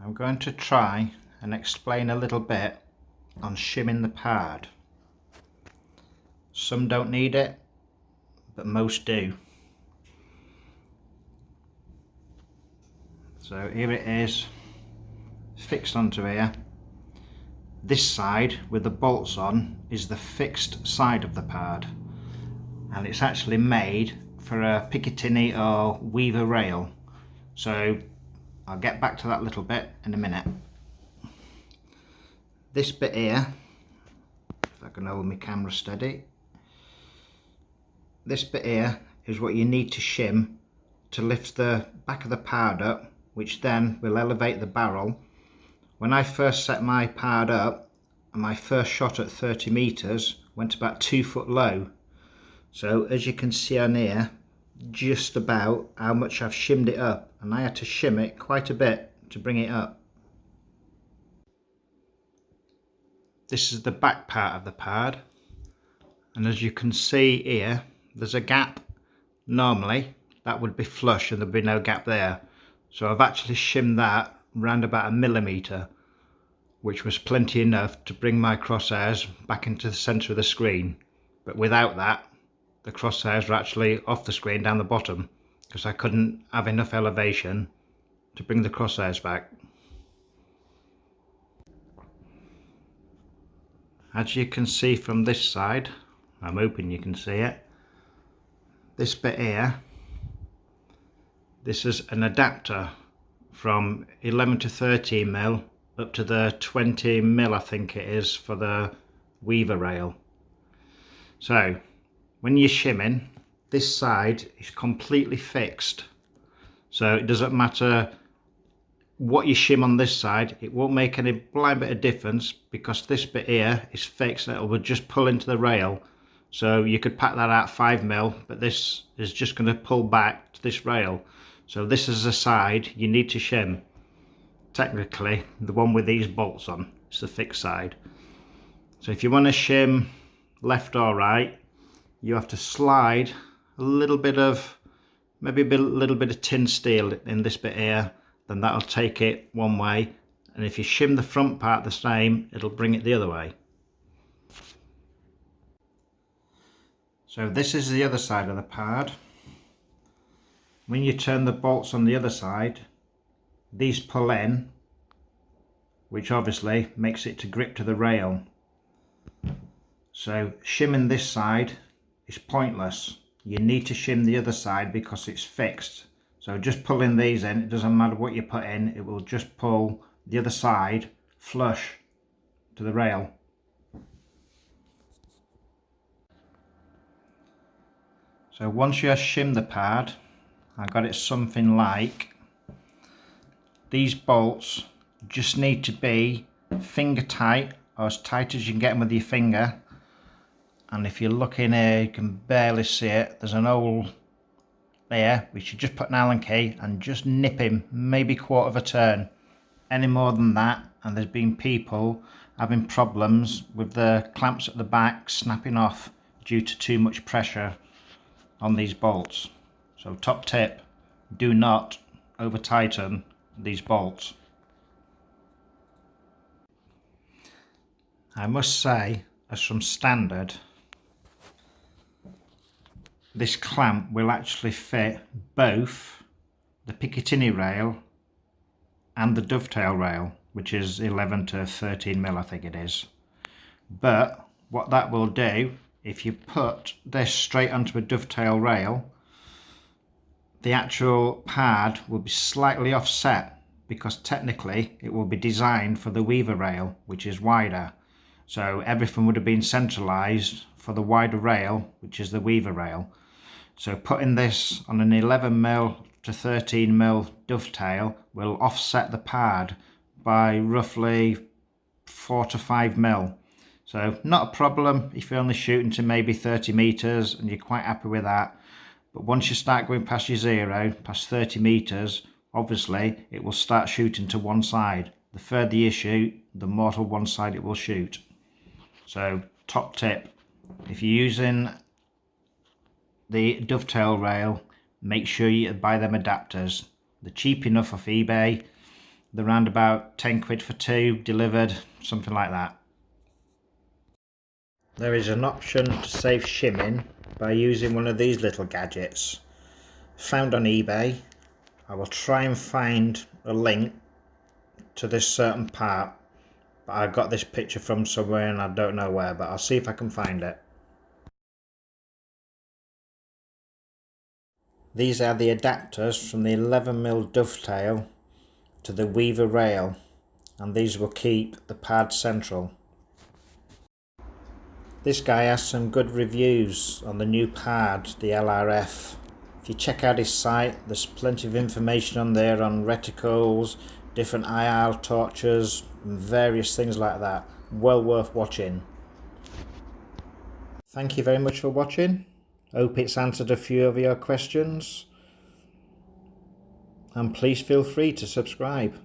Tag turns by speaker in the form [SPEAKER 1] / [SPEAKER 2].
[SPEAKER 1] I'm going to try and explain a little bit on shimming the pard. Some don't need it, but most do. So here it is, fixed onto here. This side with the bolts on is the fixed side of the pard, and it's actually made for a Picatinny or Weaver rail. So I'll get back to that little bit in a minute. This bit here, if I can hold my camera steady, this bit here is what you need to shim to lift the back of the pard up, which then will elevate the barrel. When I first set my pard up, my first shot at 30 meters went about 2 foot low. So as you can see on here, just about how much I've shimmed it up, and I had to shim it quite a bit to bring it up. This is the back part of the pard, and as you can see here, there's a gap. Normally that would be flush and there'd be no gap there, so I've actually shimmed that round about 1 millimeter, which was plenty enough to bring my crosshairs back into the centre of the screen. But without that, the crosshairs were actually off the screen down the bottom, because I couldn't have enough elevation to bring the crosshairs back. As you can see from this side, I'm hoping you can see it, this bit here, this is an adapter from 11 to 13 mil up to the 20 mil I think it is for the Weaver rail. So when you're shimming, this side is completely fixed, so it doesn't matter what you shim on this side, it won't make any blind bit of difference, because this bit here is fixed and it will just pull into the rail. So you could pack that out 5 mil, but this is just going to pull back to this rail. So this is the side you need to shim. Technically the one with these bolts on is the fixed side. So if you want to shim left or right, you have to slide a little bit of, maybe a little bit of tin steel in this bit here, then that'll take it one way, and if you shim the front part the same, it'll bring it the other way. So this is the other side of the pard. When you turn the bolts on the other side, these pull in, which obviously makes it to grip to the rail. So shimming this side is pointless. You need to shim the other side because it's fixed. So just pulling these in, it doesn't matter what you put in, it will just pull the other side flush to the rail. So once you have shimmed the pard, I got it something like, these bolts just need to be finger tight, or as tight as you can get them with your finger. And if you look in here, you can barely see it, there's an hole there, we should just put an Allen key and just nip him maybe 1/4 of a turn. Any more than that, and there's been people having problems with the clamps at the back snapping off due to too much pressure on these bolts. So top tip, do not over tighten these bolts. I must say, as from standard, this clamp will actually fit both the Picatinny rail and the dovetail rail, which is 11 to 13 mil I think it is. But what that will do, if you put this straight onto a dovetail rail, the actual pad will be slightly offset, because technically it will be designed for the Weaver rail, which is wider. So everything would have been centralised for the wider rail, which is the Weaver rail. So putting this on an 11 mil to 13 mil dovetail will offset the pad by roughly 4 to 5 mil. So not a problem if you're only shooting to maybe 30 meters and you're quite happy with that. But once you start going past your zero, past 30 meters, obviously it will start shooting to one side. The further you shoot, the more to one side it will shoot. So top tip, if you're using the dovetail rail, make sure you buy them adapters. They're cheap enough off eBay. They're around about 10 quid for 2 delivered, something like that. There is an option to save shimming by using one of these little gadgets found on eBay. I will try and find a link to this certain part, but I got this picture from somewhere and I don't know where, but I'll see if I can find it. These are the adapters from the 11mm dovetail to the weaver rail, and these will keep the pad central. This guy has some good reviews on the new pad, the LRF. If you check out his site, there's plenty of information on there on reticles, different IR torches and various things like that. Well worth watching. Thank you very much for watching. Hope it's answered a few of your questions. And please feel free to subscribe.